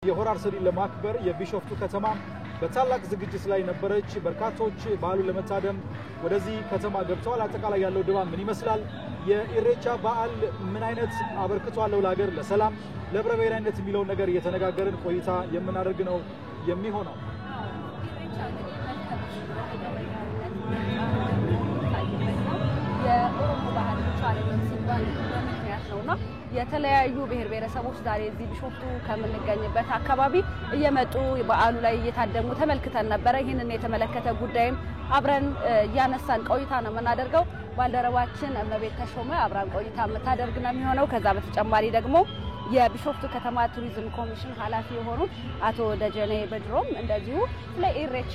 የሆራር ሰዲን ለማክበር የቢሾፍቱ ከተማ በታላቅ ዝግጅት ላይ ነበረች። በርካቶች በዓሉን ለመታደም ወደዚህ ከተማ ገብተዋል። አጠቃላይ ያለው ድባብ ምን ይመስላል? የኢሬቻ በዓል ምን አይነት አበርክቶ አለው ለሀገር፣ ለሰላም፣ ለህብረ ብሔራዊነት የሚለው ነገር እየተነጋገርን ቆይታ የምናደርግ ነው የሚሆነው። የኦሮሞ ባህል ቻሌንጅ ሲባል ምክንያት ነውና የተለያዩ ብሔር ብሔረሰቦች ዛሬ እዚህ ቢሾፍቱ ከምንገኝበት አካባቢ እየመጡ በዓሉ ላይ እየታደሙ ተመልክተን ነበር። ይህንን የተመለከተ ጉዳይም አብረን ያነሳን ቆይታ ነው የምናደርገው። ባልደረባችን እመቤት ተሾመ አብራን ቆይታ የምታደርግ ነው የሚሆነው። ከዛ በተጨማሪ ደግሞ የቢሾፍቱ ከተማ ቱሪዝም ኮሚሽን ኃላፊ የሆኑት አቶ ደጀኔ በድሮም እንደዚሁ ለኢሬቻ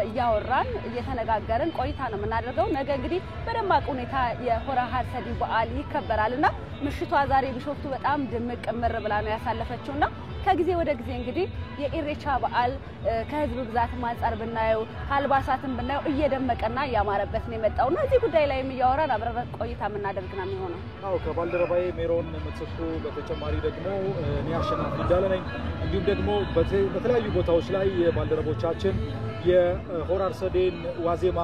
እያወራን እየተነጋገርን ቆይታ ነው የምናደርገው። ነገ እንግዲህ በደማቅ ሁኔታ የሆራር ሰዲ በዓል ይከበራልና ምሽቷ ዛሬ ቢሾፍቱ በጣም ድምቅ ምር ብላ ነው ያሳለፈችውና ከጊዜ ወደ ጊዜ እንግዲህ የኢሬቻ በዓል ከህዝብ ብዛት አንፃር ብናየው አልባሳትን ብናየው እየደመቀና ያማረበት ነው የመጣውና እዚህ ጉዳይ ላይ የሚያወራን አብረን ቆይታ የምናደርግ ነው የሚሆነው። አዎ ከባልደረባዬ ሜሮን ምትኩ በተጨማሪ ደግሞ እኔ አሸናፊ እንዳለነኝ እንዲሁም ደግሞ በተለያዩ ቦታዎች ላይ ባልደረቦቻችን የሆራር ሰዲን ዋዜማ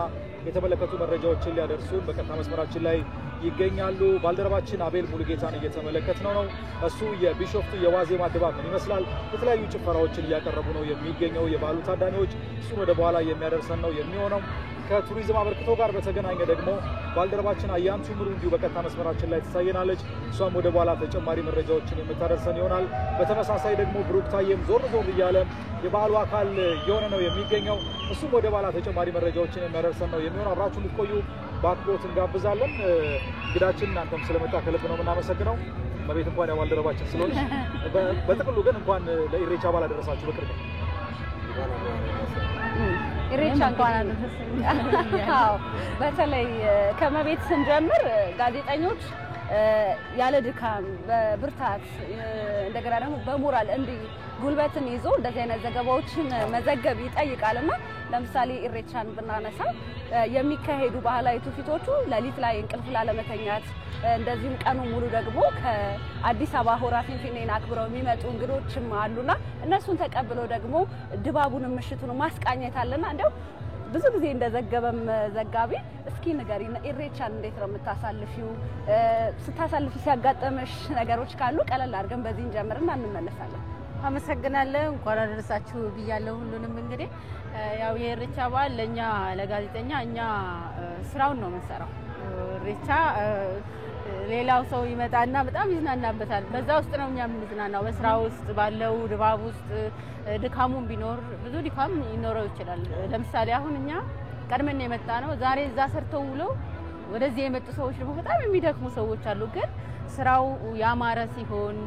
የተመለከቱ መረጃዎችን ሊያደርሱን በቀጥታ መስመራችን ላይ ይገኛሉ። ባልደረባችን አቤል ሙሉጌታን እየተመለከትነው ነው። እሱ የቢሾፍቱ የዋዜማ ድባብ ምን ይመስላል፣ የተለያዩ ጭፈራዎችን እያቀረቡ ነው የሚገኘው የባሉ ታዳሚዎች። እሱን ወደ በኋላ የሚያደርሰን ነው የሚሆነው። ከቱሪዝም አበርክቶ ጋር በተገናኘ ደግሞ ባልደረባችን አያንቱ ምሩ እንዲሁ በቀጥታ መስመራችን ላይ ትሳየናለች። እሷም ወደ በኋላ ተጨማሪ መረጃዎችን የምታደርሰን ይሆናል። በተመሳሳይ ደግሞ ብሩክታየም ዞር እያለ የባሉ አካል የሆነ ነው የሚገኘው። እሱም ወደ በኋላ ተጨማሪ መረጃዎችን የሚያደርሰን ነው የሚሆነው። አብራችሁን ልትቆዩ በአክብሮት እንጋብዛለን። እንግዳችን እናንተም ስለመጣ ከልብ ነው የምናመሰግነው። መቤት እንኳን ባልደረባችን ስለሆነች በጥቅሉ ግን እንኳን ለኢሬቻ በዓል አደረሳችሁ። በቅርብ ኢሬቻ እንኳን አደረሰን። አዎ በተለይ ከመቤት ስንጀምር ጋዜጠኞች ያለ ድካም በብርታት እንደገና ደግሞ በሞራል እንዲ ጉልበትን ይዞ እንደዚህ አይነት ዘገባዎችን መዘገብ ይጠይቃልና ለምሳሌ ኢሬቻን ብናነሳ የሚካሄዱ ባህላዊ ትውፊቶቹ ለሊት ላይ እንቅልፍ ላለመተኛት እንደዚህም ቀኑ ሙሉ ደግሞ ከአዲስ አበባ ሆራ ፊንፊኔን አክብረው የሚመጡ እንግዶችም አሉና እነሱን ተቀብለው ደግሞ ድባቡን ምሽቱን ማስቃኘት አለና እንደው ብዙ ጊዜ እንደዘገበም ዘጋቢ እስኪ ንገሪና ኢሬቻን እንዴት ነው የምታሳልፊው? ስታሳልፊ ሲያጋጠመሽ ነገሮች ካሉ ቀለል አድርገን በዚህ እንጀምርና እንመለሳለን። አመሰግናለሁ። እንኳን አደረሳችሁ ብያለሁ ሁሉንም። እንግዲህ ያው የኢሬቻ በዓል ለኛ ለጋዜጠኛ እኛ ስራውን ነው የምንሰራው። ኢሬቻ ሌላው ሰው ይመጣና በጣም ይዝናናበታል። በዛ ውስጥ ነው እኛ የምንዝናናው። በስራ ውስጥ ባለው ድባብ ውስጥ ድካሙን ቢኖር ብዙ ድካም ይኖረው ይችላል። ለምሳሌ አሁን እኛ ቀድመን የመጣ ነው ዛሬ እዛ ሰርተው ውሎ ወደዚህ የመጡ ሰዎች ደግሞ በጣም የሚደክሙ ሰዎች አሉ። ግን ስራው ያማረ ሲሆን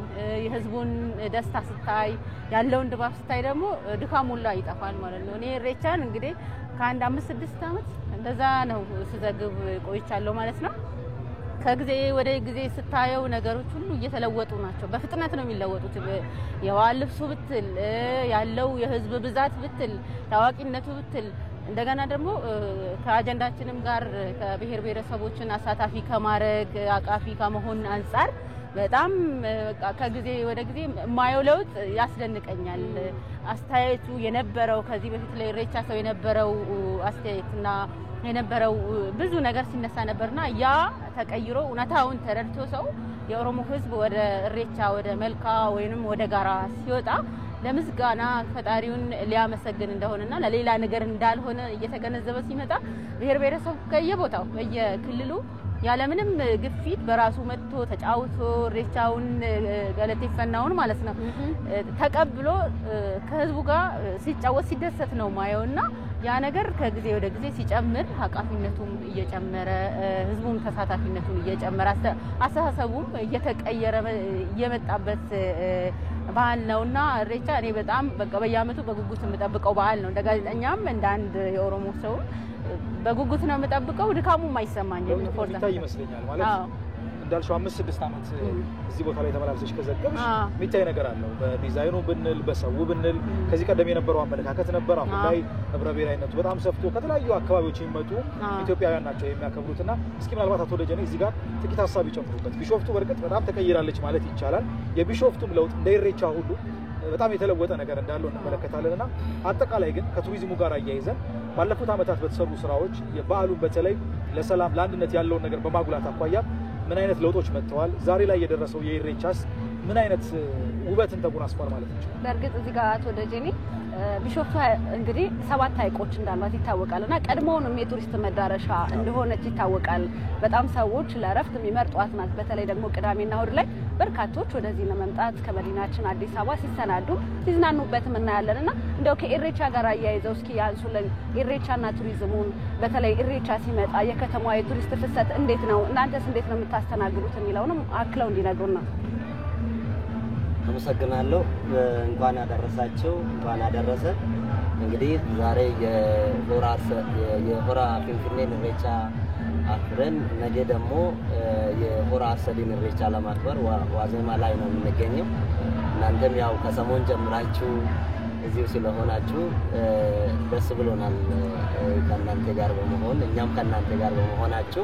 የህዝቡን ደስታ ስታይ ያለውን ድባብ ስታይ ደግሞ ድካሙ ሁሉ ይጠፋል ማለት ነው። እኔ ኢሬቻን እንግዲህ ከአንድ 5-6 አመት እንደዛ ነው ስዘግብ ቆይቻለሁ ማለት ነው። ከጊዜ ወደ ጊዜ ስታየው ነገሮች ሁሉ እየተለወጡ ናቸው። በፍጥነት ነው የሚለወጡት። የባህል ልብሱ ብትል ያለው የህዝብ ብዛት ብትል ታዋቂነቱ ብትል እንደገና ደግሞ ከአጀንዳችንም ጋር ከብሔር ብሔረሰቦችን አሳታፊ ከማድረግ አቃፊ ከመሆን አንፃር በጣም ከጊዜ ወደ ጊዜ የማየው ለውጥ ያስደንቀኛል። አስተያየቱ የነበረው ከዚህ በፊት ላይ ኢሬቻ ሰው የነበረው አስተያየትና የነበረው ብዙ ነገር ሲነሳ ነበርና ያ ተቀይሮ እውነታውን ተረድቶ ሰው የኦሮሞ ህዝብ ወደ ኢሬቻ ወደ መልካ ወይንም ወደ ጋራ ሲወጣ ለምስጋና ፈጣሪውን ሊያመሰግን እንደሆነና ለሌላ ነገር እንዳልሆነ እየተገነዘበ ሲመጣ ብሔር ብሔረሰብ ከየቦታው በየክልሉ ያለምንም ግፊት በራሱ መጥቶ ተጫውቶ ኢሬቻውን ገለቴፈናውን ማለት ነው ተቀብሎ ከህዝቡ ጋር ሲጫወት ሲደሰት ነው ማየውና ያ ነገር ከጊዜ ወደ ጊዜ ሲጨምር አቃፊነቱም እየጨመረ ህዝቡም ተሳታፊነቱን እየጨመረ አስተሳሰቡም እየተቀየረ እየመጣበት በዓል ነውና ኢሬቻ እኔ በጣም በቃ በየአመቱ በጉጉት የምጠብቀው በዓል ነው። እንደ ጋዜጠኛም እንደ አንድ የኦሮሞ ሰው በጉጉት ነው የምጠብቀው። ድካሙም አይሰማኝም። ፎርታ ይመስለኛል ማለት እንዳልሽው 5-6 አመት እዚህ ቦታ ላይ ተመላልሰሽ ከዘገብሽ ሚታይ ነገር አለው። በዲዛይኑ ብንል በሰው ብንል ከዚህ ቀደም የነበረው አመለካከት ነበር። አሁን ላይ ህብረ ብሔራዊነቱ በጣም ሰፍቶ ከተለያዩ አካባቢዎች የሚመጡ ኢትዮጵያውያን ናቸው የሚያከብሩትና እስኪ ምናልባት አቶ ደጀኔ እዚህ ጋር ጥቂት ሐሳብ ይጨምሩበት። ቢሾፍቱ በርግጥ በጣም ተቀይራለች ማለት ይቻላል። የቢሾፍቱም ለውጥ እንደ ኢሬቻ ሁሉ በጣም የተለወጠ ነገር እንዳለው እንመለከታለንና አጠቃላይ ግን ከቱሪዝሙ ጋር አያይዘን ባለፉት ዓመታት በተሰሩ ስራዎች የበዓሉን በተለይ ለሰላም ለአንድነት ያለውን ነገር በማጉላት አኳያ ምን አይነት ለውጦች መጥተዋል? ዛሬ ላይ የደረሰው የኢሬቻስ ምን አይነት ውበትን ተጎናጽፏል ማለት ነው? በእርግጥ እዚህ ጋር አቶ ደጀኔ ቢሾፍቱ እንግዲህ 7 ሐይቆች እንዳሏት ይታወቃልና ቀድሞውንም የቱሪስት መዳረሻ እንደሆነች ይታወቃል። በጣም ሰዎች ለረፍት የሚመርጧት ናት። በተለይ ደግሞ ቅዳሜና እሁድ ላይ በርካቶች ወደዚህ ለመምጣት ከመዲናችን አዲስ አበባ ሲሰናዱ ሲዝናኑበትም እናያለንና እንደው ከኢሬቻ ጋር አያይዘው እስኪ ያንሱልን ኢሬቻና ቱሪዝሙን በተለይ ኢሬቻ ሲመጣ የከተማዋ የቱሪስት ፍሰት እንዴት ነው? እናንተስ እንዴት ነው የምታስተናግዱት የሚለውንም አክለው እንዲነግሩና። አመሰግናለሁ። እንኳን አደረሳችሁ እንኳን አደረሰ። እንግዲህ ዛሬ የሆራ ፊንፊኔ ኢሬቻ አክብረን ነገ ደግሞ የሆራ አርሰዴን ኢሬቻ ለማክበር ዋዜማ ላይ ነው የምንገኘው። እናንተም ያው ከሰሞን ጀምራችሁ እዚሁ ስለሆናችሁ ደስ ብሎናል ከእናንተ ጋር በመሆን እኛም ከእናንተ ጋር በመሆናችሁ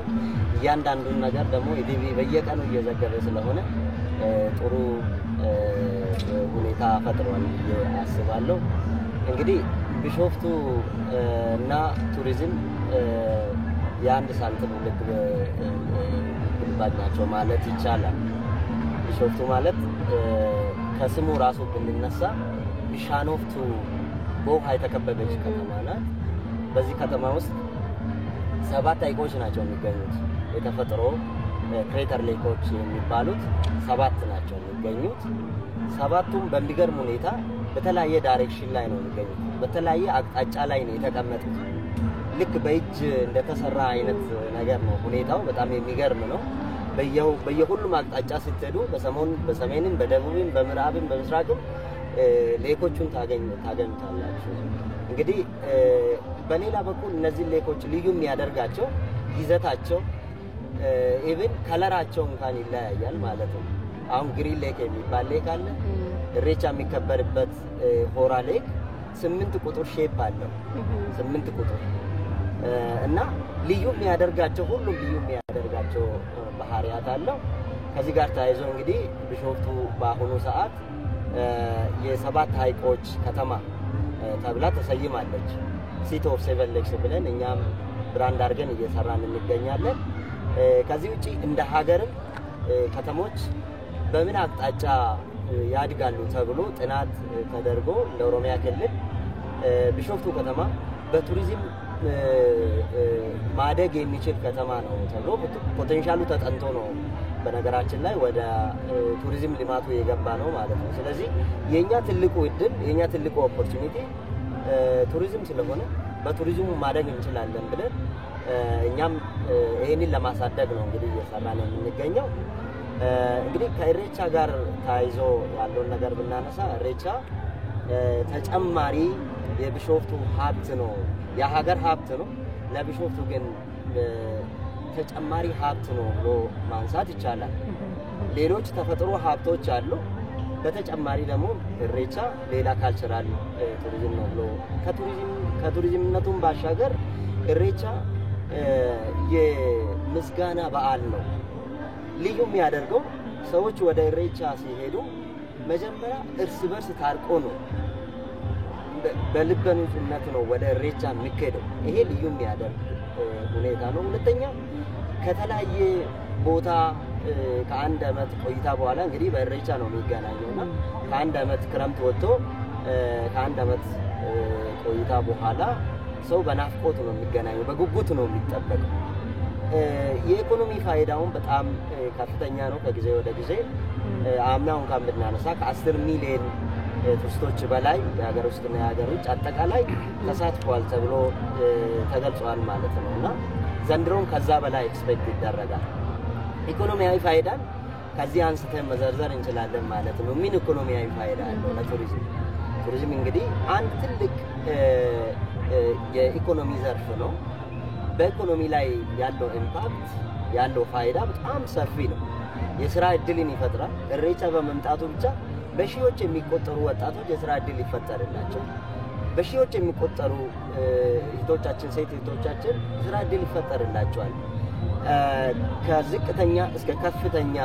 እያንዳንዱን ነገር ደግሞ ኢቲቪ በየቀኑ እየዘገበ ስለሆነ ጥሩ ሁኔታ ፈጥሯል አስባለሁ። እንግዲህ ቢሾፍቱ እና ቱሪዝም የአንድ ሳንቲም ሁለት ግልባጭ ናቸው ማለት ይቻላል። ቢሾፍቱ ማለት ከስሙ ራሱ ብንነሳ ቢሻኖፍቱ በውሃ የተከበበች ከተማ ናት። በዚህ ከተማ ውስጥ 7 ሐይቆች ናቸው የሚገኙት። የተፈጥሮ ክሬተር ሌኮች የሚባሉት 7 ናቸው የሚገኙት። 7ቱም በሚገርም ሁኔታ በተለያየ ዳይሬክሽን ላይ ነው የሚገኙት። በተለያየ አቅጣጫ ላይ ነው የተቀመጡት። ልክ በእጅ እንደተሰራ አይነት ነገር ነው ሁኔታው። በጣም የሚገርም ነው። በየሁሉም አቅጣጫ ስትሄዱ በሰሜንም በደቡብም በምዕራብም በምስራቅም ሌኮቹን ታገኙታላችሁ። እንግዲህ በሌላ በኩል እነዚህ ሌኮች ልዩ የሚያደርጋቸው ይዘታቸው ኢቭን ከለራቸው እንኳን ይለያያል ማለት ነው። አሁን ግሪን ሌክ የሚባል ሌክ አለ። ኢሬቻ የሚከበርበት ሆራ ሌክ 8 ቁጥር ሼፕ አለው። 8 ቁጥር እና ልዩ የሚያደርጋቸው ሁሉም ልዩ የሚያደርጋቸው ባህሪያት አለው። ከዚህ ጋር ተያይዞ እንግዲህ ቢሾፍቱ በአሁኑ ሰዓት የ7 ሐይቆች ከተማ ተብላ ተሰይማለች። ሲቲ ኦፍ 7 ሌክስ ብለን እኛም ብራንድ አድርገን እየሰራን እንገኛለን። ከዚህ ውጪ እንደ ሀገርም ከተሞች በምን አቅጣጫ ያድጋሉ ተብሎ ጥናት ተደርጎ ለኦሮሚያ ክልል ቢሾፍቱ ከተማ በቱሪዝም ማደግ የሚችል ከተማ ነው ተብሎ ፖቴንሻሉ ተጠንቶ ነው በነገራችን ላይ ወደ ቱሪዝም ልማቱ የገባ ነው ማለት ነው። ስለዚህ የኛ ትልቁ እድል የኛ ትልቁ ኦፖርቹኒቲ ቱሪዝም ስለሆነ በቱሪዝሙ ማደግ እንችላለን ብለን እኛም ይሄንን ለማሳደግ ነው እንግዲህ እየሰራን የምንገኘው። እንግዲህ ከኢሬቻ ጋር ታይዞ ያለውን ነገር ብናነሳ ኢሬቻ ተጨማሪ የቢሾፍቱ ሀብት ነው፣ የሀገር ሀብት ነው። ለቢሾፍቱ ግን ተጨማሪ ሀብት ነው ብሎ ማንሳት ይቻላል። ሌሎች ተፈጥሮ ሀብቶች አሉ። በተጨማሪ ደግሞ ኢሬቻ ሌላ ካልቸራል ቱሪዝም ነው ብሎ ከቱሪዝምነቱም ባሻገር ኢሬቻ የምስጋና በዓል ነው። ልዩ የሚያደርገው ሰዎች ወደ ኢሬቻ ሲሄዱ መጀመሪያ እርስ በርስ ታርቆ ነው፣ በልበ ንጹህነት ነው ወደ ኢሬቻ የሚሄደው። ይሄ ልዩ የሚያደርግ ሁኔታ ነው። ሁለተኛ ከተለያየ ቦታ ከአንድ ዓመት ቆይታ በኋላ እንግዲህ በኢሬቻ ነው የሚገናኘውና ከአንድ ዓመት ክረምት ወጥቶ ከአንድ ዓመት ቆይታ በኋላ ሰው በናፍቆት ነው የሚገናኘው፣ በጉጉት ነው የሚጠበቀው። የኢኮኖሚ ፋይዳውን በጣም ከፍተኛ ነው። ከጊዜ ወደ ጊዜ አምናውን እንኳን ብናነሳ ከ10 ሚሊዮን ቱሪስቶች በላይ የሀገር ውስጥና የሀገር ውጭ አጠቃላይ ተሳትፏል ተብሎ ተገልጿል ማለት ነውና ዘንድሮም ከዛ በላይ ኤክስፔክት ይደረጋል። ኢኮኖሚያዊ ፋይዳን ከዚህ አንስተን መዘርዘር እንችላለን ማለት ነው። ምን ኢኮኖሚያዊ ፋይዳ አለው ለቱሪዝም? ቱሪዝም እንግዲህ አንድ ትልቅ የኢኮኖሚ ዘርፍ ነው። በኢኮኖሚ ላይ ያለው ኢምፓክት ያለው ፋይዳ በጣም ሰፊ ነው። የሥራ እድልን ይፈጥራል። ኢሬቻ በመምጣቱ ብቻ በሺዎች የሚቆጠሩ ወጣቶች የሥራ እድል ይፈጠርላቸው። በሺዎች የሚቆጠሩ እህቶቻችን ሴት እህቶቻችን የሥራ እድል ይፈጠርላቸዋል። ከዝቅተኛ እስከ ከፍተኛ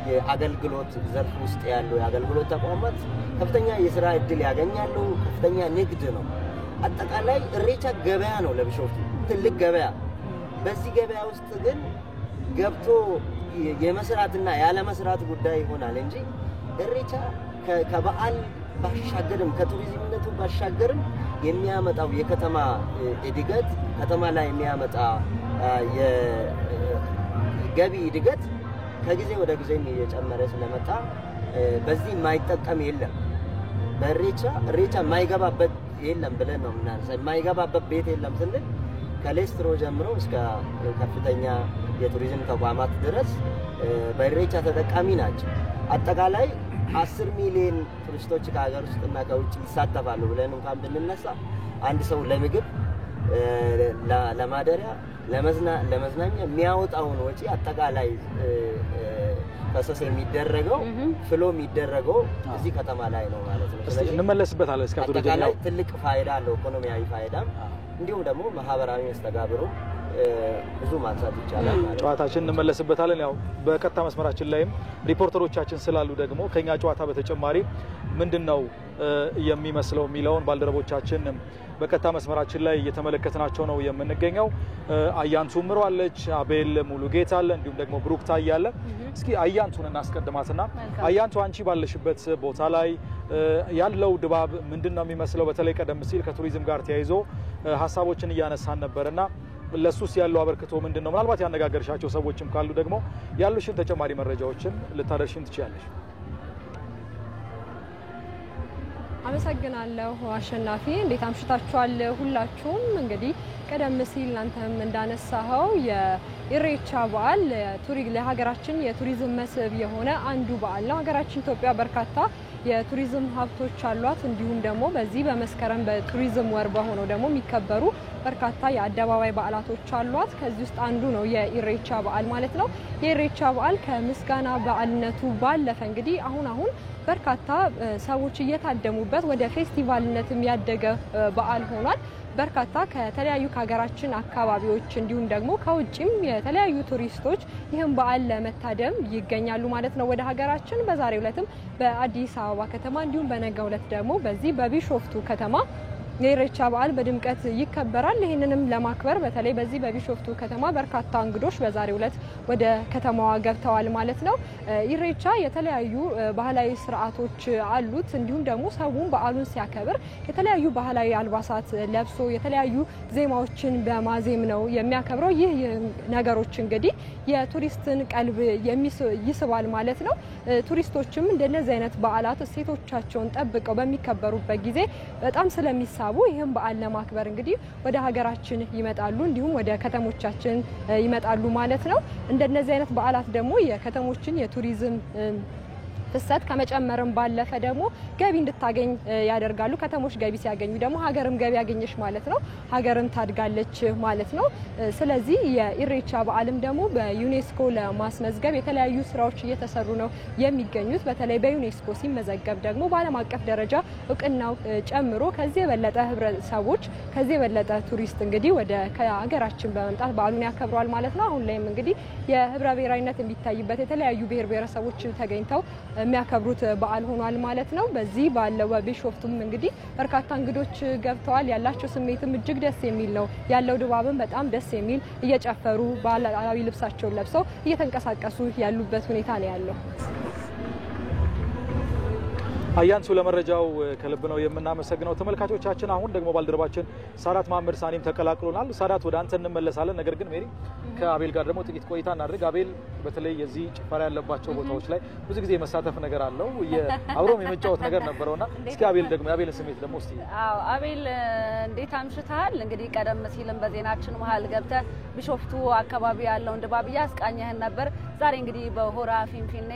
የአገልግሎት ዘርፍ ውስጥ ያሉ የአገልግሎት ተቋማት ከፍተኛ የሥራ ዕድል ያገኛሉ። ከፍተኛ ንግድ ነው። አጠቃላይ ኢሬቻ ገበያ ነው ለቢሾፍቱ ትልቅ ገበያ። በዚህ ገበያ ውስጥ ግን ገብቶ የመስራትና ያለ መስራት ጉዳይ ይሆናል እንጂ ኢሬቻ ከበዓል ባሻገርም ከቱሪዝምነቱ ባሻገርም የሚያመጣው የከተማ እድገት ከተማ ላይ የሚያመጣ የገቢ እድገት ከጊዜ ወደ ጊዜ እየጨመረ ስለመጣ በዚህ የማይጠቀም የለም። በኢሬቻ የማይገባበት የለም ብለን ነው የምናነሳው። የማይገባበት ቤት የለም ስንል ከሌስትሮ ጀምሮ እስከ ከፍተኛ የቱሪዝም ተቋማት ድረስ በኢሬቻ ተጠቃሚ ናቸው። አጠቃላይ 10 ሚሊዮን ቱሪስቶች ከሀገር ውስጥና ከውጭ ይሳተፋሉ ብለን እንኳን ብንነሳ አንድ ሰው ለምግብ ለማደሪያ ለመዝናኛ የሚያወጣውን ወጪ አጠቃላይ ፈሰስ የሚደረገው ፍሎ የሚደረገው እዚህ ከተማ ላይ ነው ማለት ነው። ስለዚህ እንመለስበታለን። እስከ አጠቃላይ ትልቅ ፋይዳ አለው፣ ኢኮኖሚያዊ ፋይዳ እንዲሁም ደግሞ ማህበራዊ መስተጋብሩ ብዙ ማንሳት ይቻላል ማለት ነው። ጨዋታችን እንመለስበታለን። ያው በቀጥታ መስመራችን ላይም ሪፖርተሮቻችን ስላሉ ደግሞ ከኛ ጨዋታ በተጨማሪ ምንድነው የሚመስለው የሚለውን ባልደረቦቻችን በቀጥታ መስመራችን ላይ እየተመለከትናቸው ነው የምንገኘው። አያንቱ ምሮ አለች፣ አቤል ሙሉጌታ አለ፣ እንዲሁም ደግሞ ብሩክ ታያለ። እስኪ አያንቱን እናስቀድማትና አያንቱ አንቺ ባለሽበት ቦታ ላይ ያለው ድባብ ምንድነው የሚመስለው? በተለይ ቀደም ሲል ከቱሪዝም ጋር ተያይዞ ሐሳቦችን እያነሳን ነበርና ለሱስ ያለው አበርክቶ ምንድነው? ምናልባት ያነጋገርሻቸው ሰዎችም ካሉ ደግሞ ያሉሽን ተጨማሪ መረጃዎችን ልታደርሽን ትችያለሽ። አመሰግናለሁ አሸናፊ። እንዴት አምሽታችኋል ሁላችሁም? እንግዲህ ቀደም ሲል አንተም እንዳነሳኸው የኢሬቻ በዓል ለሀገራችን የቱሪዝም መስህብ የሆነ አንዱ በዓል ነው። ሀገራችን ኢትዮጵያ በርካታ የቱሪዝም ሀብቶች አሏት። እንዲሁም ደግሞ በዚህ በመስከረም በቱሪዝም ወር በሆነው ደግሞ የሚከበሩ በርካታ የአደባባይ በዓላቶች አሏት። ከዚህ ውስጥ አንዱ ነው የኢሬቻ በዓል ማለት ነው። የኢሬቻ በዓል ከምስጋና በዓልነቱ ባለፈ እንግዲህ አሁን በርካታ ሰዎች እየታደሙበት ወደ ፌስቲቫልነትም ያደገ በዓል ሆኗል። በርካታ ከተለያዩ ከሀገራችን አካባቢዎች እንዲሁም ደግሞ ከውጭም የተለያዩ ቱሪስቶች ይህን በዓል ለመታደም ይገኛሉ ማለት ነው ወደ ሀገራችን። በዛሬው ዕለትም በአዲስ አበባ ከተማ እንዲሁም በነገው ዕለት ደግሞ በዚህ በቢሾፍቱ ከተማ የኢሬቻ በዓል በድምቀት ይከበራል። ይህንንም ለማክበር በተለይ በዚህ በቢሾፍቱ ከተማ በርካታ እንግዶች በዛሬው ዕለት ወደ ከተማዋ ገብተዋል ማለት ነው። ኢሬቻ የተለያዩ ባህላዊ ስርዓቶች አሉት። እንዲሁም ደግሞ ሰውን በዓሉን ሲያከብር የተለያዩ ባህላዊ አልባሳት ለብሶ የተለያዩ ዜማዎችን በማዜም ነው የሚያከብረው። ይህ ነገሮች እንግዲህ የቱሪስትን ቀልብ ይስባል ማለት ነው። ቱሪስቶችም እንደነዚህ አይነት በዓላት እሴቶቻቸውን ጠብቀው በሚከበሩበት ጊዜ በጣም ስለሚሳቡ ይህን በዓል ለማክበር እንግዲህ ወደ ሀገራችን ይመጣሉ፣ እንዲሁም ወደ ከተሞቻችን ይመጣሉ ማለት ነው። እንደነዚህ አይነት በዓላት ደግሞ የከተሞችን የቱሪዝም ፍሰት ከመጨመርም ባለፈ ደግሞ ገቢ እንድታገኝ ያደርጋሉ። ከተሞች ገቢ ሲያገኙ ደግሞ ሀገርም ገቢ ያገኘች ማለት ነው፣ ሀገርም ታድጋለች ማለት ነው። ስለዚህ የኢሬቻ በዓልም ደግሞ በዩኔስኮ ለማስመዝገብ የተለያዩ ስራዎች እየተሰሩ ነው የሚገኙት። በተለይ በዩኔስኮ ሲመዘገብ ደግሞ በዓለም አቀፍ ደረጃ እውቅናው ጨምሮ ከዚህ የበለጠ ህብረተሰቦች ከዚህ የበለጠ ቱሪስት እንግዲህ ወደ ሀገራችን በመምጣት በዓሉን ያከብሯል ማለት ነው። አሁን ላይም እንግዲህ የህብረ ብሔራዊነት የሚታይበት የተለያዩ ብሔረሰቦች ተገኝተው የሚያከብሩት በዓል ሆኗል ማለት ነው። በዚህ ባለው በቢሾፍቱም እንግዲህ በርካታ እንግዶች ገብተዋል። ያላቸው ስሜትም እጅግ ደስ የሚል ነው። ያለው ድባብም በጣም ደስ የሚል እየጨፈሩ ባህላዊ ልብሳቸውን ለብሰው እየተንቀሳቀሱ ያሉበት ሁኔታ ነው ያለው። አያንቱ ለመረጃው ከልብ ነው የምናመሰግነው። ተመልካቾቻችን አሁን ደግሞ ባልደረባችን ሳዳት መሐመድ ሳኒም ተቀላቅሎናል። ሳዳት ወደ አንተ እንመለሳለን። ነገር ግን ሜሪ ከአቤል ጋር ደግሞ ጥቂት ቆይታ እናድርግ። አቤል በተለይ የዚህ ጭፈራ ያለባቸው ቦታዎች ላይ ብዙ ጊዜ መሳተፍ ነገር አለው፣ አብሮም የመጫወት ነገር ነበረውና እስኪ አቤል ደግሞ የአቤልን ስሜት ደግሞ እስቲ። አዎ አቤል እንዴት አምሽተሃል? እንግዲህ ቀደም ሲልም በዜናችን መሀል ገብተህ ቢሾፍቱ አካባቢ ያለውን ድባብ ያስቃኘህን ነበር። ዛሬ እንግዲህ በሆራ ፊንፊኔ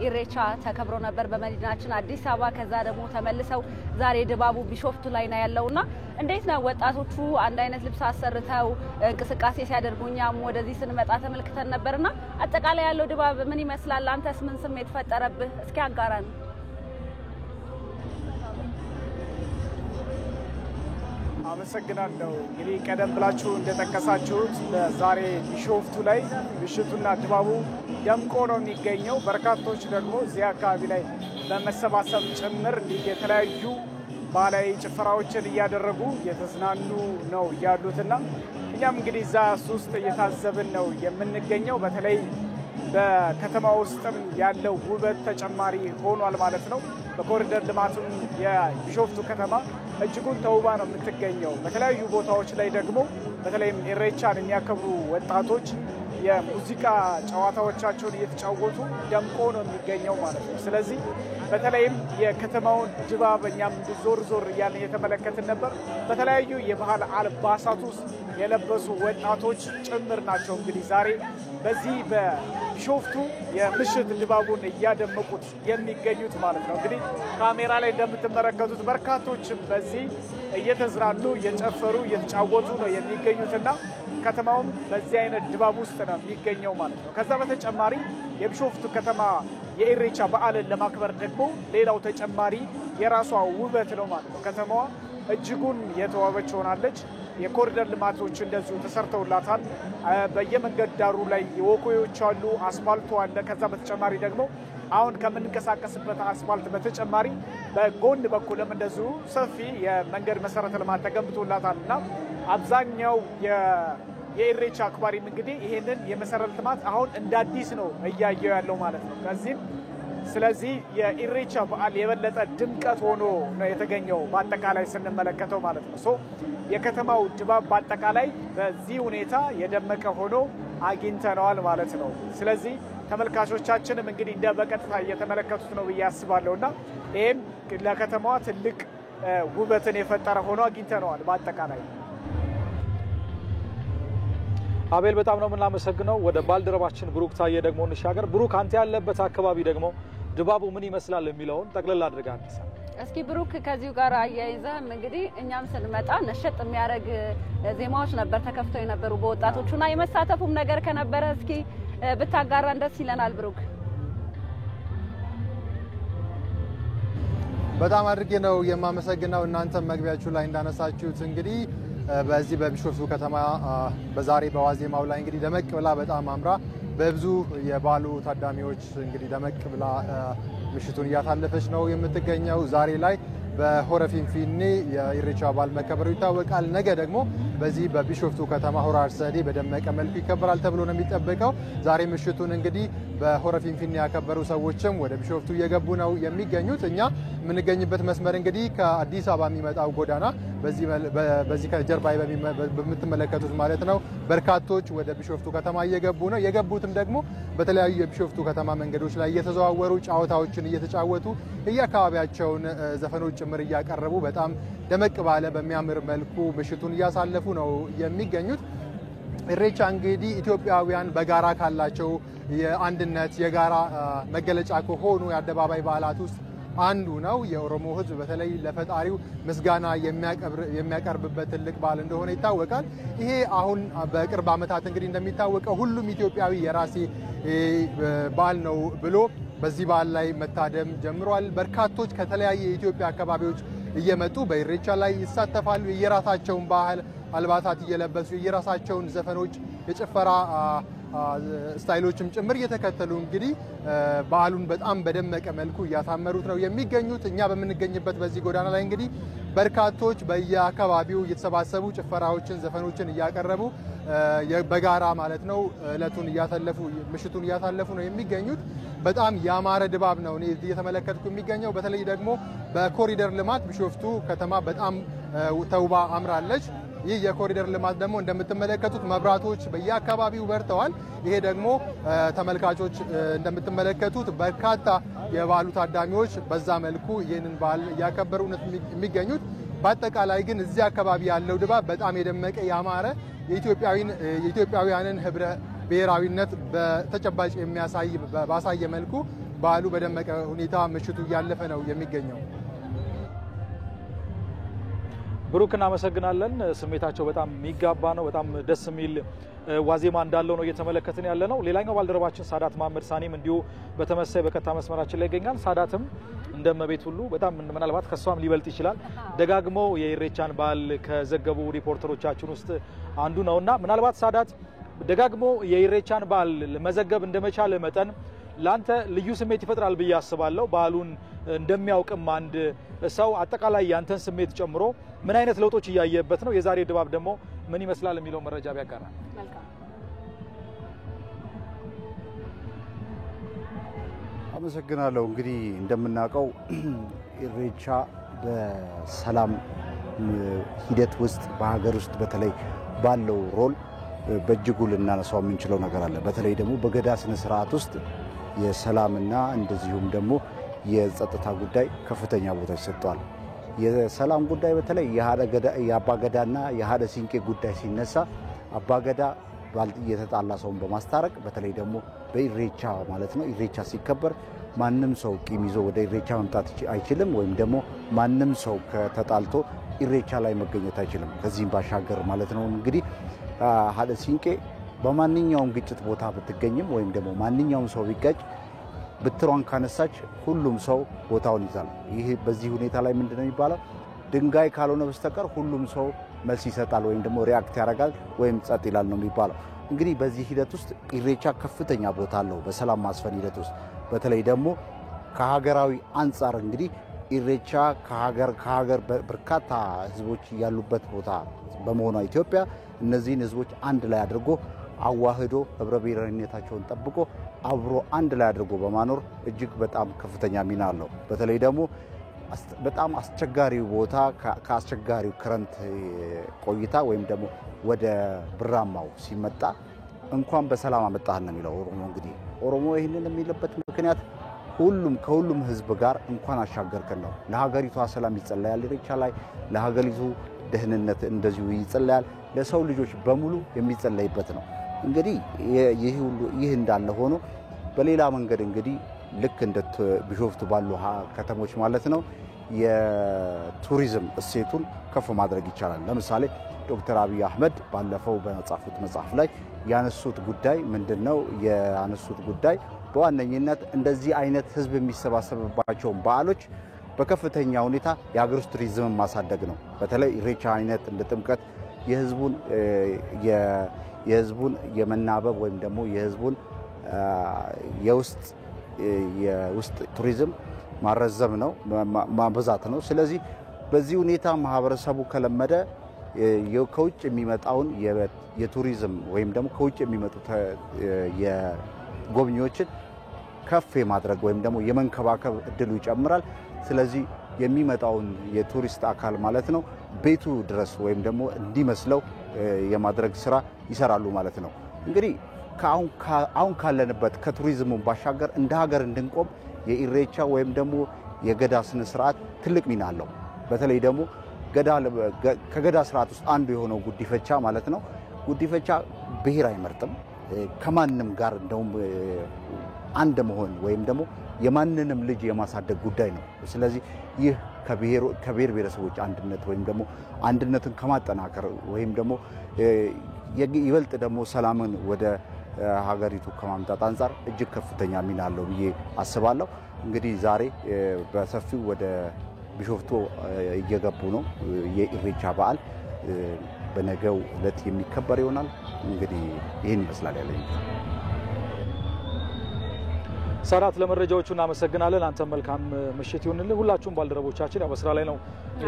ኢሬቻ ተከብሮ ነበር በመዲናችን አዲስ አበባ። ከዛ ደግሞ ተመልሰው ዛሬ ድባቡ ቢሾፍቱ ላይ ነው ያለውና እንዴት ነው ወጣቶቹ አንድ አይነት ልብስ አሰርተው እንቅስቃሴ ሲያደርጉኛም ወደዚህ ስንመጣ ተመልክተን ነበርና አጠቃላይ ያለው ድባብ ምን ይመስላል? አንተስ ምን ስሜት ፈጠረብህ? እስኪ አጋራን። አመሰግናለሁ። እንግዲህ ቀደም ብላችሁ እንደተከሳችሁት በዛሬ ቢሾፍቱ ላይ ምሽቱና ድባቡ ደምቆ ነው የሚገኘው። በርካቶች ደግሞ እዚህ አካባቢ ላይ በመሰባሰብ ጭምር የተለያዩ ባህላዊ ጭፈራዎችን እያደረጉ የተዝናኑ ነው ያሉትና እኛም እንግዲህ እዛ ውስጥ እየታዘብን ነው የምንገኘው። በተለይ በከተማ ውስጥም ያለው ውበት ተጨማሪ ሆኗል ማለት ነው። በኮሪደር ልማቱም የቢሾፍቱ ከተማ እጅጉን ተውባ ነው የምትገኘው። በተለያዩ ቦታዎች ላይ ደግሞ በተለይም ኢሬቻን የሚያከብሩ ወጣቶች የሙዚቃ ጨዋታዎቻቸውን እየተጫወቱ ደምቆ ነው የሚገኘው ማለት ነው። ስለዚህ በተለይም የከተማውን ድባብ እኛም ዞር ዞር እያልን እየተመለከትን ነበር። በተለያዩ የባህል አልባሳት ውስጥ የለበሱ ወጣቶች ጭምር ናቸው እንግዲህ ዛሬ በዚህ በቢሾፍቱ የምሽት ድባቡን እያደመቁት የሚገኙት ማለት ነው። እንግዲህ ካሜራ ላይ እንደምትመለከቱት በርካቶችም በዚህ እየተዝናኑ እየጨፈሩ እየተጫወቱ ነው የሚገኙትና ከተማውም በዚህ አይነት ድባብ ውስጥ ነው የሚገኘው ማለት ነው። ከዛ በተጨማሪ የቢሾፍቱ ከተማ የኢሬቻ በዓልን ለማክበር ደግሞ ሌላው ተጨማሪ የራሷ ውበት ነው ማለት ነው። ከተማዋ እጅጉን የተዋበች ሆናለች። የኮሪደር ልማቶች እንደዚሁ ተሰርተውላታል። በየመንገድ ዳሩ ላይ ወኮዮች አሉ፣ አስፋልቱ አለ። ከዛ በተጨማሪ ደግሞ አሁን ከምንንቀሳቀስበት አስፋልት በተጨማሪ በጎን በኩልም እንደዚሁ ሰፊ የመንገድ መሰረተ ልማት ተገንብቶላታልና አብዛኛው የኢሬቻ አክባሪም እንግዲህ ይሄንን የመሰረተ ልማት አሁን እንደ አዲስ ነው እያየው ያለው ማለት ነው። ከዚህም ስለዚህ የኢሬቻ በዓል የበለጠ ድምቀት ሆኖ ነው የተገኘው በአጠቃላይ ስንመለከተው ማለት ነው። የከተማው ድባብ በአጠቃላይ በዚህ ሁኔታ የደመቀ ሆኖ አግኝተነዋል ማለት ነው። ስለዚህ ተመልካቾቻችንም እንግዲህ እንደ በቀጥታ እየተመለከቱት ነው ብዬ አስባለሁና ይሄም ለከተማዋ ትልቅ ውበትን የፈጠረ ሆኖ አግኝተነዋል በአጠቃላይ። አቤል በጣም ነው የምናመሰግነው። ወደ ባልደረባችን ብሩክ ታየ ደግሞ እንሻገር። ብሩክ አንተ ያለበት አካባቢ ደግሞ ድባቡ ምን ይመስላል የሚለውን ጠቅለል አድርገህ አንተ እስኪ ብሩክ ከዚሁ ጋር አያይዘህም እንግዲህ እኛም ስንመጣ ነሸጥ የሚያደርግ ዜማዎች ነበር ተከፍተው የነበሩ በወጣቶቹና የመሳተፉም ነገር ከነበረ እስኪ ብታጋራን ደስ ይለናል ብሩክ። በጣም አድርጌ ነው የማመሰግነው። እናንተም መግቢያችሁ ላይ እንዳነሳችሁት እንግዲህ በዚህ በቢሾፍቱ ከተማ በዛሬ በዋዜማው ላይ እንግዲህ ደመቅ ብላ በጣም አምራ በብዙ የባሉ ታዳሚዎች እንግዲህ ደመቅ ብላ ምሽቱን እያሳለፈች ነው የምትገኘው። ዛሬ ላይ በሆረ ፊንፊኔ የኢሬቻ በዓል መከበሩ ይታወቃል። ነገ ደግሞ በዚህ በቢሾፍቱ ከተማ ሆራ አርሰዴ በደመቀ መልኩ ይከበራል ተብሎ ነው የሚጠበቀው። ዛሬ ምሽቱን እንግዲህ በሆረ ፊንፊኔ ያከበሩ ሰዎችም ወደ ቢሾፍቱ እየገቡ ነው የሚገኙት። እኛ የምንገኝበት መስመር እንግዲህ ከአዲስ አበባ የሚመጣው ጎዳና በዚህ ከጀርባ በምትመለከቱት ማለት ነው በርካቶች ወደ ቢሾፍቱ ከተማ እየገቡ ነው። የገቡትም ደግሞ በተለያዩ የቢሾፍቱ ከተማ መንገዶች ላይ እየተዘዋወሩ ጨዋታዎችን እየተጫወቱ የአካባቢያቸውን ዘፈኖች ጭምር እያቀረቡ በጣም ደመቅ ባለ በሚያምር መልኩ ምሽቱን እያሳለፉ ነው የሚገኙት። ኢሬቻ እንግዲህ ኢትዮጵያውያን በጋራ ካላቸው የአንድነት የጋራ መገለጫ ከሆኑ የአደባባይ በዓላት ውስጥ አንዱ ነው። የኦሮሞ ሕዝብ በተለይ ለፈጣሪው ምስጋና የሚያቀርብበት ትልቅ በዓል እንደሆነ ይታወቃል። ይሄ አሁን በቅርብ ዓመታት እንግዲህ እንደሚታወቀው ሁሉም ኢትዮጵያዊ የራሴ በዓል ነው ብሎ በዚህ በዓል ላይ መታደም ጀምሯል። በርካቶች ከተለያየ የኢትዮጵያ አካባቢዎች እየመጡ በኢሬቻ ላይ ይሳተፋሉ። የራሳቸውን ባህል አልባሳት እየለበሱ የራሳቸውን ዘፈኖች የጭፈራ ስታይሎችም ጭምር እየተከተሉ እንግዲህ በዓሉን በጣም በደመቀ መልኩ እያሳመሩት ነው የሚገኙት። እኛ በምንገኝበት በዚህ ጎዳና ላይ እንግዲህ በርካቶች በየአካባቢው እየተሰባሰቡ ጭፈራዎችን ዘፈኖችን እያቀረቡ በጋራ ማለት ነው እለቱን እያሳለፉ ምሽቱን እያሳለፉ ነው የሚገኙት። በጣም ያማረ ድባብ ነው እኔ እየተመለከትኩ የሚገኘው። በተለይ ደግሞ በኮሪደር ልማት ቢሾፍቱ ከተማ በጣም ተውባ አምራለች። ይህ የኮሪደር ልማት ደግሞ እንደምትመለከቱት መብራቶች በየአካባቢው በርተዋል። ይሄ ደግሞ ተመልካቾች እንደምትመለከቱት በርካታ የበዓሉ ታዳሚዎች በዛ መልኩ ይህንን በዓል እያከበሩ ነው የሚገኙት። በአጠቃላይ ግን እዚህ አካባቢ ያለው ድባብ በጣም የደመቀ ያማረ የኢትዮጵያውያንን ህብረ ብሔራዊነት በተጨባጭ ባሳየ መልኩ በዓሉ በደመቀ ሁኔታ ምሽቱ እያለፈ ነው የሚገኘው። ብሩክ እናመሰግናለን። ስሜታቸው በጣም የሚጋባ ነው። በጣም ደስ የሚል ዋዜማ እንዳለው ነው እየተመለከትን ያለ ነው። ሌላኛው ባልደረባችን ሳዳት መሐመድ ሳኒም እንዲሁ በተመሳሳይ በቀጥታ መስመራችን ላይ ይገኛል። ሳዳትም እንደመቤት ሁሉ በጣም ምናልባት ከሷም ሊበልጥ ይችላል ደጋግሞ የኢሬቻን በዓል ከዘገቡ ሪፖርተሮቻችን ውስጥ አንዱ ነውና ምናልባት ሳዳት ደጋግሞ የኢሬቻን በዓል ለመዘገብ እንደመቻለ መጠን ላንተ ልዩ ስሜት ይፈጥራል ብዬ አስባለሁ በዓሉን እንደሚያውቅም አንድ ሰው አጠቃላይ ያንተን ስሜት ጨምሮ ምን አይነት ለውጦች ያያየበት ነው የዛሬ ድባብ ደግሞ ምን ይመስላል የሚለው መረጃ ቢያጋራ መልካም አመሰግናለሁ እንግዲህ እንደምናውቀው ኢሬቻ በሰላም ሂደት ውስጥ በሀገር ውስጥ በተለይ ባለው ሮል በእጅጉ ልናነሳው የምንችለው ነገር አለ በተለይ ደግሞ በገዳ ስነ ስርዓት ውስጥ የሰላምና እንደዚሁም ደግሞ የጸጥታ ጉዳይ ከፍተኛ ቦታ ይሰጣል የሰላም ጉዳይ በተለይ የአባገዳና የሃደ ሲንቄ ጉዳይ ሲነሳ አባገዳ የተጣላ ሰውን በማስታረቅ በተለይ ደግሞ በኢሬቻ ማለት ነው ኢሬቻ ሲከበር ማንንም ሰው ቂም ይዞ ወደ ኢሬቻ መምጣት አይችልም ወይም ደግሞ ማንንም ሰው ከተጣልቶ ኢሬቻ ላይ መገኘት አይችልም ከዚህም ባሻገር ማለት ነው እንግዲህ ሃደ ሲንቄ በማንኛውም ግጭት ቦታ ብትገኝም ወይም ደግሞ ማንኛውም ሰው ቢጋጭ በትሯን ካነሳች ሁሉም ሰው ቦታውን ይዛል ይሄ በዚህ ሁኔታ ላይ ምንድነው የሚባለው ድንጋይ ካልሆነ በስተቀር ሁሉም ሰው መልስ ይሰጣል ወይም ደግሞ ሪአክት ያደርጋል ወይም ጸጥ ይላል ነው የሚባለው እንግዲህ በዚህ ሂደት ውስጥ ኢሬቻ ከፍተኛ ቦታ አለው በሰላም ማስፈን ሂደት ውስጥ በተለይ ደግሞ ከሀገራዊ አንፃር እንግዲህ ኢሬቻ ከሀገር በርካታ ህዝቦች ያሉበት ቦታ በመሆኗ ኢትዮጵያ እነዚህን ህዝቦች አንድ ላይ አድርጎ አዋህዶ ህብረ ብሔራዊነታቸውን ጠብቆ አብሮ አንድ ላይ አድርጎ በማኖር እጅግ በጣም ከፍተኛ ሚና አለው በተለይ ደግሞ በጣም አስቸጋሪው ቦታ ከአስቸጋሪው ክረምት ቆይታ ወይም ደግሞ ወደ ብራማው ሲመጣ እንኳን በሰላም አመጣህ ነው የሚለው ኦሮሞ እንግዲህ ኦሮሞ ይሄንን የሚልበት ምክንያት ከሁሉም ህዝብ ጋር እንኳን አሻገርከን ነው ለሀገሪቷ ሰላም ይጸለያል ኢሬቻ ላይ ለሀገሪቱ ደህንነት እንደዚሁ ይጸለያል ለሰው ልጆች በሙሉ የሚጸለይበት ነው እንግዲህ ይህ እንዳለ ሆኖ በሌላ መንገድ እንግዲህ ልክ እንደ ቢሾፍቱ ባሉ ከተሞች ማለት ነው የቱሪዝም እሴቱን ከፍ ማድረግ ይቻላል ለምሳሌ ዶክተር አብይ አህመድ ባለፈው በመጻፉት መጽሐፍ ላይ ያነሱት ጉዳይ ምንድነው ያነሱት ጉዳይ በዋነኝነት እንደዚህ አይነት ህዝብ የሚሰባሰብባቸው በዓሎች በከፍተኛ ሁኔታ የሀገር ውስጥ ቱሪዝምን ማሳደግ ነው በተለይ ኢሬቻ አይነት እንደ ጥምቀት የህዝቡን የመናበብ ወይም ደግሞ የህዝቡን የውስጥ ቱሪዝም ማረዘም ነው ማበዛት ነው ስለዚህ በዚህ ሁኔታ ማህበረሰቡ ከለመደ ከውጭ የሚመጣውን የቱሪዝም ወይም ደግሞ ከውጭ የሚመጡ የጎብኚዎችን ከፍ የማድረግ ወይም ደግሞ የመንከባከብ እድሉ ይጨምራል ስለዚህ የሚመጣውን የቱሪስት አካል ማለት ነው ቤቱ ድረስ ወይም ደግሞ እንዲመስለው የማድረግ ስራ ይሰራሉ ማለት ነው እንግዲህ አሁን ካለንበት ከቱሪዝሙ ባሻገር እንደ ሀገር እንድንቆም የኢሬቻ ወይም ደግሞ የገዳ ስነ ስርዓት ትልቅ ሚና አለው በተለይ ደግሞ ከገዳ ስርዓት ውስጥ አንዱ የሆነው ጉዲፈቻ ማለት ነው ጉዲፈቻ ብሔር አይመርጥም ከማንንም ጋር እንደውም አንድ መሆን ወይም ደግሞ የማንንም ልጅ የማሳደግ ጉዳይ ነው ስለዚህ ይህ ከብሔር ብሔረሰቦች አንድነት ወይም ደግሞ አንድነትን ከማጠናከር ወይም ደግሞ ይበልጥ ደግሞ ሰላምን ወደ ሀገሪቱ ከማምጣት አንፃር እጅግ ከፍተኛ ሚና አለው ብዬ አስባለሁ እንግዲህ ዛሬ በሰፊው ወደ ቢሾፍቱ እየገቡ ነው የኢሬቻ በዓል በነገው ዕለት የሚከበር ይሆናል እንግዲህ ይሄን ይመስላል ያለኝ ሳራት ለመረጃዎቹ እናመሰግናለን አንተ መልካም ምሽት ይሁንልህ ሁላችሁም ባልደረቦቻችን ያው በስራ ላይ ነው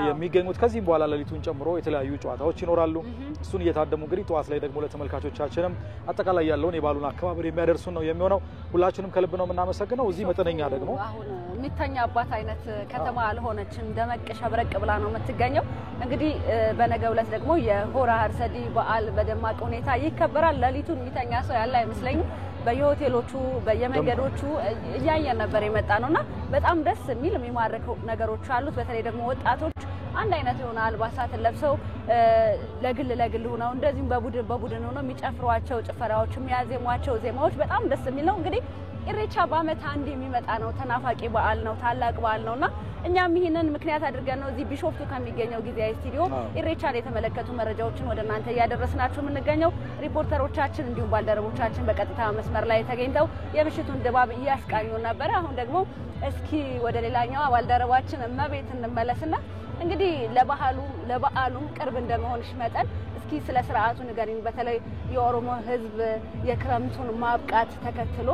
የሚገኙት ከዚህም በኋላ ለሊቱን ጨምሮ የተለያዩ ጨዋታዎች ይኖራሉ እሱን እየታደሙ እንግዲህ ጧት ላይ ደግሞ ለተመልካቾቻችንም አጠቃላይ ያለውን የባሉን አከባበር የሚያደርሱን ነው የሚሆነው ሁላችንም ከልብ ነው የምናመሰግነው እዚህ መጠነኛ ደግሞ አሁን የሚተኛባት አይነት ከተማ አልሆነችም ደመቅ ሸብረቅ ብላ ነው የምትገኘው እንግዲህ በነገው ዕለት ደግሞ የሆራ ሀርሰዲ በዓል በደማቅ ሁኔታ ይከበራል ለሊቱን የሚተኛ ሰው ያለ አይመስለኝም በየሆቴሎቹ በየመንገዶቹ እያየን ነበር የመጣ ነውና በጣም ደስ የሚል የሚማርኩ ነገሮች አሉት በተለይ ደግሞ ወጣቶች አንድ አይነት የሆነ አልባሳትን ለብሰው ለግል ሆነው እንደዚህም በቡድን ሆነው የሚጨፍሯቸው ጭፈራዎች የሚያዜሟቸው ዜማዎች በጣም ደስ የሚል ነው እንግዲህ ኢሬቻ በአመት አንድ የሚመጣ ነው ተናፋቂ በዓል ነው ታላቅ በዓል ነውና እኛም ይሄንን ምክንያት አድርገን ነው እዚህ ቢሾፍቱ ከሚገኘው ጊዜያዊ ስቱዲዮ ኢሬቻን የተመለከቱ መረጃዎችን ወደ እናንተ ያደረስናችሁ የምንገኘው ሪፖርተሮቻችን እንዲሁም ባልደረቦቻችን በቀጥታ መስመር ላይ ተገኝተው የምሽቱን ድባብ እያስቃኙ ነበር። አሁን ደግሞ እስኪ ወደ ሌላኛው ባልደረባችን እመቤት እንመለስና እንግዲህ ለበዓሉም ቅርብ እንደመሆንሽ መጠን እስኪ ስለ ስርዓቱ ንገሪኝ። በተለይ የኦሮሞ ህዝብ የክረምቱን ማብቃት ተከትሎ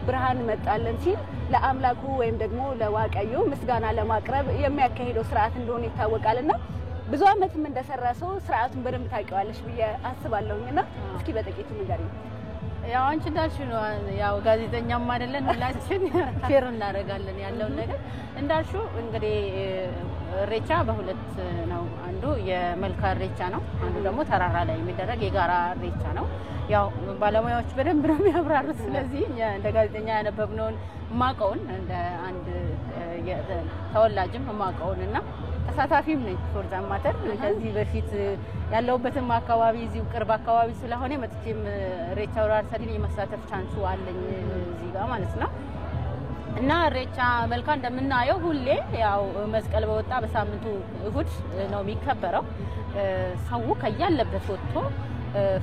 ብርሃን መጣልን ሲል ለአምላኩ ወይም ደግሞ ለዋቀዩ ምስጋና ለማቅረብ የሚያካሂደው ስርዓት እንደሆነ ይታወቃልና ብዙ አመትም እንደሰራሰው ስርዓቱን በደንብ ታውቂዋለሽ ብዬ አስባለሁኝና እስኪ በጥቂቱ ንገሪኝ። ያው አንቺ እንዳልሽው ነው ያው ጋዜጠኛም አይደለን ሁላችን ሼር እናደርጋለን ያለው ነገር እንዳልሽው እንግዲህ ኢሬቻ በሁለት ነው አንዱ የመልካ ኢሬቻ ነው አንዱ ደግሞ ተራራ ላይ የሚደረግ የጋራ ኢሬቻ ነው ያው ባለሙያዎች በደንብ ነው የሚያብራሩት ስለዚህ እንደ ጋዜጠኛ ያነበብነውን ማቀውን እንደ አንድ ተወላጅም ማቀውንና ተሳታፊም ነኝ ፎርዛን ማተር ከዚህ በፊት ያለውበትም አካባቢ እዚሁ ቅርብ አካባቢ ስለሆነ መጥቼም ኢሬቻ ወራር ሰዲን የመሳተፍ ቻንሱ አለኝ እዚህ ጋር ማለት ነው እና ኢሬቻ መልካ እንደምናየው ሁሌ ያው መስቀል በወጣ በሳምንቱ እሁድ ነው የሚከበረው ሰው ከያለበት ወጥቶ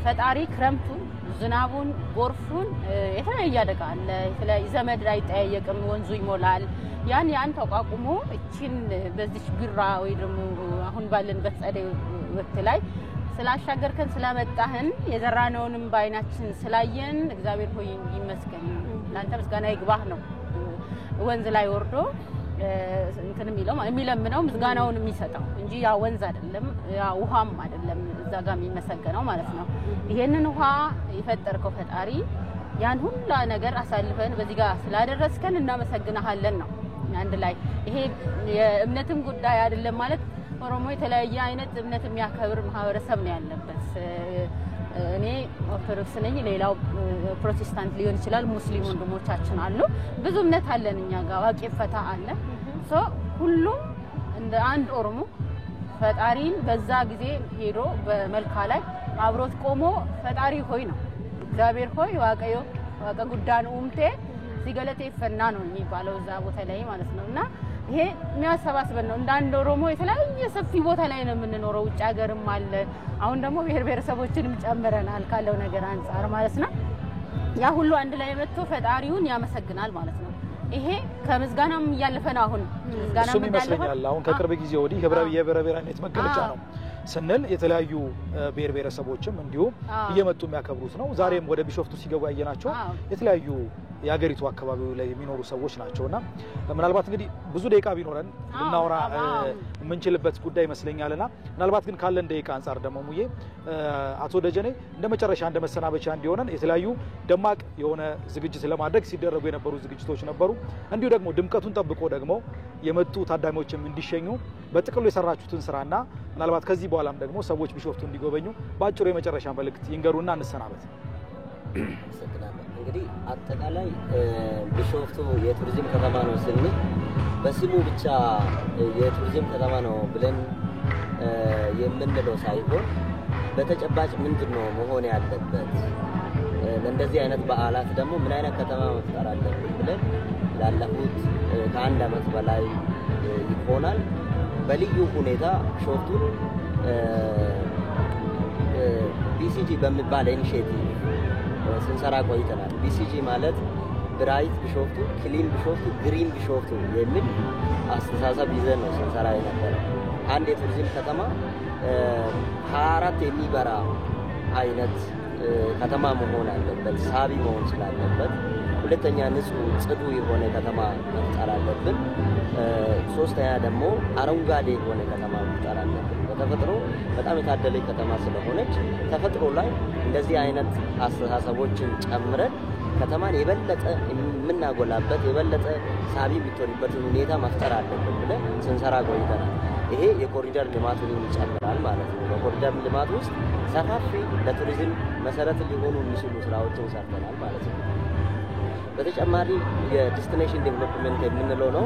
ፈጣሪ ክረምቱን ዝናቡን ጎርፉን የተለያየ አደጋ አለ የተለያየ ዘመድ ላይ ጠያየቅም ወንዙ ይሞላል ያን ተቋቁሞ እቺን በዚህ ግራ ወይ ደግሞ አሁን ባለንበት ጸደይ ወቅት ላይ ስላሻገርከን ስለመጣህን የዘራነውንም ባይናችን ስላየን እግዚአብሔር ሆይ ይመስገን ላንተ ምስጋና ይግባህ ነው ወንዝ ላይ ወርዶ እንትን የሚለምነው ምስጋናውን የሚሰጠው እንጂ ያ ወንዝ አይደለም ያ ውሃም አይደለም እዛ ጋር የሚመሰገነው ማለት ነው ይሄንን ውሃ የፈጠርከው ፈጣሪ ያን ሁሉ ነገር አሳልፈን በዚህ ጋር ስላደረስከን እናመሰግናለን ነው አንድ ላይ ይሄ የእምነትም ጉዳይ አይደለም ማለት ኦሮሞ የተለያየ አይነት እምነት የሚያከብር ማህበረሰብ ነው ያለበት እኔ ኦርቶዶክስ ነኝ ሌላው ፕሮቴስታንት ሊሆን ይችላል ሙስሊም ወንድሞቻችን አሉ ብዙ እምነት አለን እኛ ጋር ዋቄ ፈታ አለ ሶ ሁሉም እንደ አንድ ኦሮሞ ፈጣሪን በዛ ጊዜ ሄዶ በመልካ ላይ አብሮት ቆሞ ፈጣሪ ሆይ ነው እግዚአብሔር ሆይ ዋቀዮ ዋቀ ጉዳን ኡምቴ ሲገለቴ ፈና ነው የሚባለው እዛ ቦታ ላይ ማለት ነውና ይሄ የሚያሰባስበን ነው እንደ አንድ ኦሮሞ የተለያየ ሰፊ ቦታ ላይ ነው የምንኖረው ውጭ ሀገርም አለ አሁን ደግሞ ብሔር ብሔረሰቦችንም ጨምረናል ካለው ነገር አንፃር ማለት ነው ያ ሁሉ አንድ ላይ መጥቶ ፈጣሪውን ያመሰግናል ማለት ነው ይሄ ከምስጋናም ያለፈ ነው አሁን ምስጋናም ይመስለኛል አሁን ከቅርብ ጊዜ ወዲህ የብሔረ ብሔራዊነት መገለጫ ነው ስንል የተለያዩ ብሔር ብሔረሰቦችም እንዲሁ እየመጡ የሚያከብሩት ነው ዛሬም ወደ ቢሾፍቱ ሲገቡ ያየናቸው የተለያዩ ያገሪቱ አካባቢው ላይ የሚኖሩ ሰዎች ናቸውና ምናልባት እንግዲህ ብዙ ደቂቃ ቢኖረን ልናወራ የምንችልበት ጉዳይ ይመስለኛልና ምናልባት ግን ካለን ደቂቃ አንፃር ደግሞ ሙዬ አቶ ደጀኔ እንደመጨረሻ እንደመሰናበቻ እንዲሆነን የተለያዩ ደማቅ የሆነ ዝግጅት ለማድረግ ሲደረጉ የነበሩ ዝግጅቶች ነበሩ እንዲሁ ደግሞ ድምቀቱን ጠብቆ ደግሞ የመጡ ታዳሚዎችም እንዲሸኙ በጥቅሉ የሰራችሁትን ስራና ምናልባት ከዚህ በኋላም ደግሞ ሰዎች ቢሾፍቱ እንዲጎበኙ ባጭሩ የመጨረሻ መልእክት ይንገሩና እንሰናበት እንግዲህ አጠቃላይ ቢሾፍቱ የቱሪዝም ከተማ ነው ስንል በስሙ ብቻ የቱሪዝም ከተማ ነው ብለን የምንለው ሳይሆን በተጨባጭ ምንድነው መሆን ያለበት ለእንደዚህ አይነት በዓላት ደግሞ ምን አይነት ከተማ መፍጠር አለብን ብለን ላለፉት ከአንድ አመት በላይ ይሆናል በልዩ ሁኔታ ቢሾፍቱ ቢሲጂ በሚባል ኢኒሼቲቭ ስንሰራ ቆይተናል ቢሲጂ ማለት ብራይት ቢሾፍቱ ክሊን ቢሾፍቱ ግሪን ቢሾፍቱ የሚል አስተሳሰብ ይዘን ነው ስንሰራ የነበረው አንድ የቱሪዝም ከተማ 24 የሚበራ አይነት ከተማ መሆን አለበት ሳቢ መሆን ስላለበት ሁለተኛ ንጹህ ጽዱ የሆነ ከተማ መፍጠር አለብን ሶስተኛ ደግሞ አረንጓዴ የሆነ ከተማ መፍጠር አለብን በተፈጥሮ በጣም የታደለች ከተማ ስለሆነች ተፈጥሮ ላይ እንደዚህ አይነት አስተሳሰቦችን ጨምረን ከተማን የበለጠ የምናጎላበት የበለጠ ሳቢ የምትሆንበት ሁኔታ መፍጠር አለብን ብለን ስንሰራ ቆይተናል ይሄ የኮሪደር ልማቱን ይጨምራል ማለት ነው በኮሪደር ልማት ውስጥ ሰፋፊ ለቱሪዝም መሰረት ሊሆኑ የሚችሉ ስራዎችን ሰርተናል ማለት ነው በተጨማሪ የዲስቲኔሽን ዴቨሎፕመንት የምንለው ነው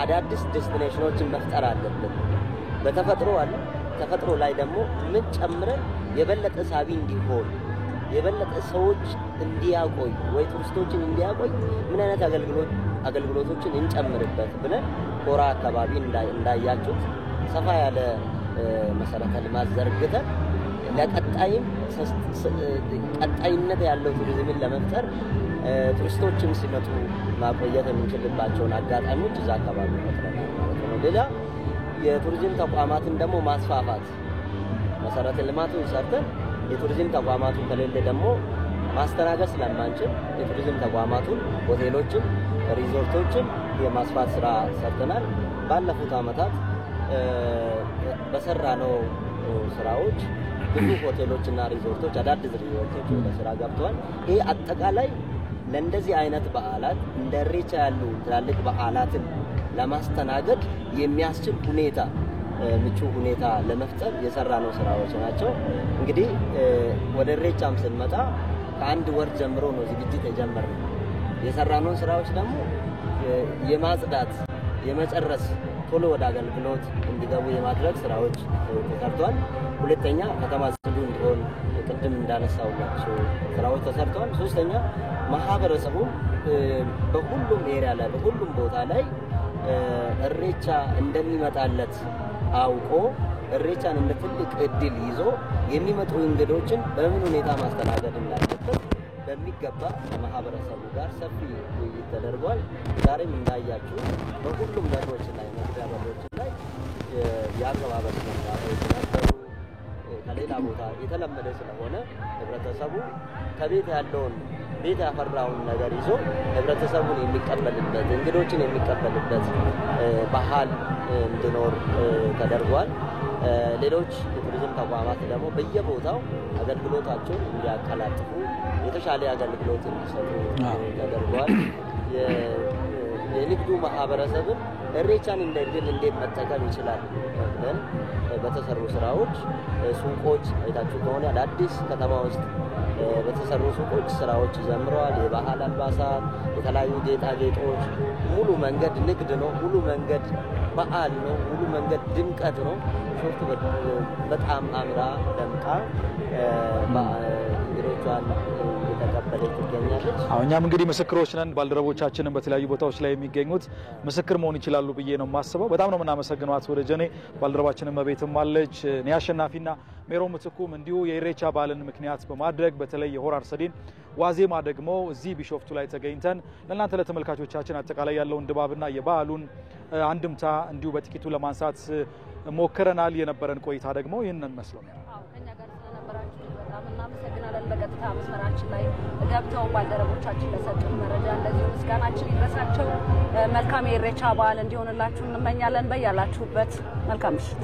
አዳዲስ ዴስቲኔሽኖችን መፍጠር አለብን በተፈጥሮ አለ ተፈጥሮ ላይ ደግሞ ምን ጨምረን የበለጠ ሳቢ እንዲሆን የበለጠ ሰዎች እንዲያቆይ ወይ ቱሪስቶችን እንዲያቆይ ምን አይነት አገልግሎቶችን እንጨምርበት ብለን ሆራ አካባቢ እንዳያችሁት ሰፋ ያለ መሰረተ ልማት ዘርግተን ለቀጣይም ቀጣይነት ያለው ቱሪዝምን ለመፍጠር ቱሪስቶችም ሲመጡ ማቆየት የምንችልባቸውን አጋጣሚዎች እዛ አካባቢ ፈጥረናል ማለት ነው። ሌላ የቱሪዝም ተቋማትን ደግሞ ማስፋፋት መሰረተ ልማቱን ሰርተን የቱሪዝም ተቋማቱ ከሌለ ደግሞ ማስተናገድ ስለማንችል የቱሪዝም ተቋማቱን ሆቴሎችን፣ ሪዞርቶችን የማስፋት ስራ ሰርተናል። ባለፉት ዓመታት በሰራነው ስራዎች ብዙ ሆቴሎችና ሪዞርቶች አዳዲስ ሪዞርቶች ወደ ስራ ገብተዋል። ይሄ አጠቃላይ ለእንደዚህ አይነት በዓላት እንደ ኢሬቻ ያሉ ትላልቅ በዓላትን ለማስተናገድ የሚያስችል ሁኔታ ምቹ ሁኔታ ለመፍጠር የሰራነው ስራዎች ናቸው። እንግዲህ ወደ ኢሬቻም ስንመጣ ከአንድ ወር ጀምሮ ነው ዝግጅት የጀመርነው። የሰራነው ስራዎች ደግሞ የማጽዳት የመጨረስ ቶሎ ወደ አገልግሎት እንዲገቡ የማድረግ ስራዎች ተሰርተዋል። ሁለተኛ ከተማ ጽዱ እንዲሆን ቅድም እንዳነሳውላችሁ ስራዎች ተሰርተዋል። ሶስተኛ ማህበረሰቡ በሁሉም ኤሪያ ላይ በሁሉም ቦታ ላይ ኢሬቻ እንደሚመጣለት አውቆ ኢሬቻን እንደ ትልቅ እድል ይዞ የሚመጡ እንግዶችን በምን ሁኔታ ማስተናገድ እንዳለበት በሚገባ ከማህበረሰቡ ጋር ሰፊ ውይይት ተደርጓል። ዛሬም እንዳያችሁ በሁሉም በሮች ላይ መግቢያ በሮች ላይ የአቀባበል ስነስርዓቶች ነበሩ። ከሌላ ቦታ የተለመደ ስለሆነ ህብረተሰቡ ከቤት ያለውን ቤት ያፈራውን ነገር ይዞ ህብረተሰቡን የሚቀበልበት እንግዶችን የሚቀበልበት ባህል እንዲኖር ተደርጓል። ሌሎች የቱሪዝም ተቋማት ደግሞ በየቦታው አገልግሎታቸውን እንዲያቀላጥፉ የተሻለ አገልግሎት እንዲሰጡ ተደርጓል። የንግዱ ማህበረሰብን ኢሬቻን እንደ እድል እንዴት መጠቀም ይችላል ብለን በተሰሩ ስራዎች ሱቆች አይታችሁ ከሆነ አዳዲስ ከተማ ውስጥ በተሰሩ ሱቆች ስራዎች ጀምረዋል። የባህል አልባሳት፣ የተለያዩ ጌጣጌጦች፣ ሙሉ መንገድ ንግድ ነው። ሙሉ መንገድ በዓል ነው። ሙሉ መንገድ ድምቀት ነው። ሾፍቱ በጣም አምራ ደምቃ እንግዶቿን እየተቀበለች ትገኛለች። እኛም እንግዲህ ምስክሮች ነን። ባልደረቦቻችንን በተለያዩ ቦታዎች ላይ የሚገኙት ምስክር መሆን ይችላሉ ብዬ ነው የማስበው። በጣም ነው የምናመሰግነው አቶ ደጀኔ። ባልደረባችንን መቤትም አለች እኔ አሸናፊና ሜሮን ምትኩም እንዲሁ የኢሬቻ በዓልን ምክንያት በማድረግ በተለይ የሆራ አርሰዴን ዋዜማ ደግሞ እዚህ ቢሾፍቱ ላይ ተገኝተን ለእናንተ ለተመልካቾቻችን አጠቃላይ ያለውን ድባብና የበዓሉን አንድምታ እንዲሁ በጥቂቱ ለማንሳት ሞክረናል። የነበረን ቆይታ ደግሞ ይህንን መስሎ ነው። ከኛ ጋር ስለነበራችሁ በጣም እናመሰግናለን። በቀጥታ መስመራችን ላይ ገብተው ባልደረቦቻችን ለሰጡን መረጃ እንደዚሁ ምስጋናችን ይድረሳቸው። መልካም የኢሬቻ በዓል እንዲሆንላችሁ እንመኛለን። በያላችሁበት መልካም ምሽት።